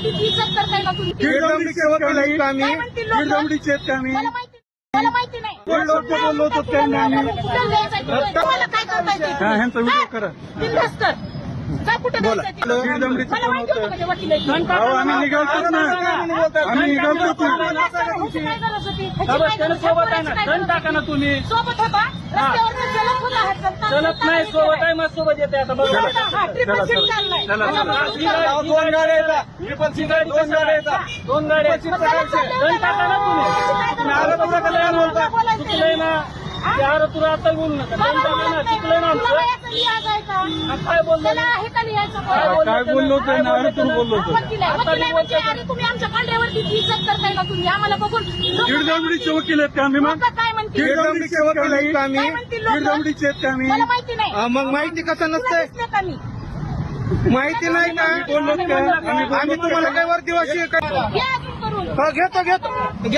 पांड्यावरती इज्जत करताय का तुम्ही? दीडदमडीचे वकील आहेत का आम्ही? काय म्हणतील लोकं? दीडदमडीचे आहेत का आम्ही? मला माहिती नाही. कोण लोक बोललो होतो त्यांना आम्ही? कुठं जायचंय तुम्ही? तुम्हाला काय करताय ते? हा, ह्यांचा व्हिडिओ करा. बिनधास्त कर. जा कुठं बोला. जायचंय तिकडं? दीडदमडीचं मला माहिती होतं का ते वकील आहेत? अहो, आम्ही निघालतोच ना. आम्ही निघालतोच ना. ह्याची काय गरज होती? ह्याची सोबत काय गरज सोबत आहे ना, काय दण गरज टाका ना होती? तुम्ही. सोबत होता रस्त्यावर चलत होता हा चलता- चलत नाही, चलता सोबत आहे मग सोबत येते आता बघा. हा ट्रिपल सीट चाललाय. चला, मला चला. बघून ही गाडी- चाललाय. दोन गाड्या येतात. ट्रिपलची गाडी कशाला आहे? दोन गाड्या आहेत. दण टाका ना तुम्ही. आलं तुला का नाही बोलता? चुकलंय ना ते अरे तुला आता बोलू नका. दण टाका ना, चुकलंय ना तुला आमचं. याचं लिहायचं आहे का? काय बोललो त्याला आहे का लिहायचं? काय बोललो होतो ना? अरे तू बोललो होतो. वकील आहे. वकील आहे म्हणजे अरे तुम्ही आमच्या पांढऱ्यावरती इज्जत करताय का तुम्ही? आम्हाला बघून लोकं दीडदमडीचे वकील आहेत का आम्ही मग? लोकं काय म्हणतील? दीडदमडीचे वकील आहेत का आम्ही? काय म्हणतील लोकं? दीडदमडीचे आहेत का आम्ही? मला माहिती नाही. हा, मग माहिती कसं तुला नसतंय? दिसले का मी? माहिती नाही का? बोललो का? आम्ही तुम्हाला काय वरती वाशी घ्या अजून करून. घेतो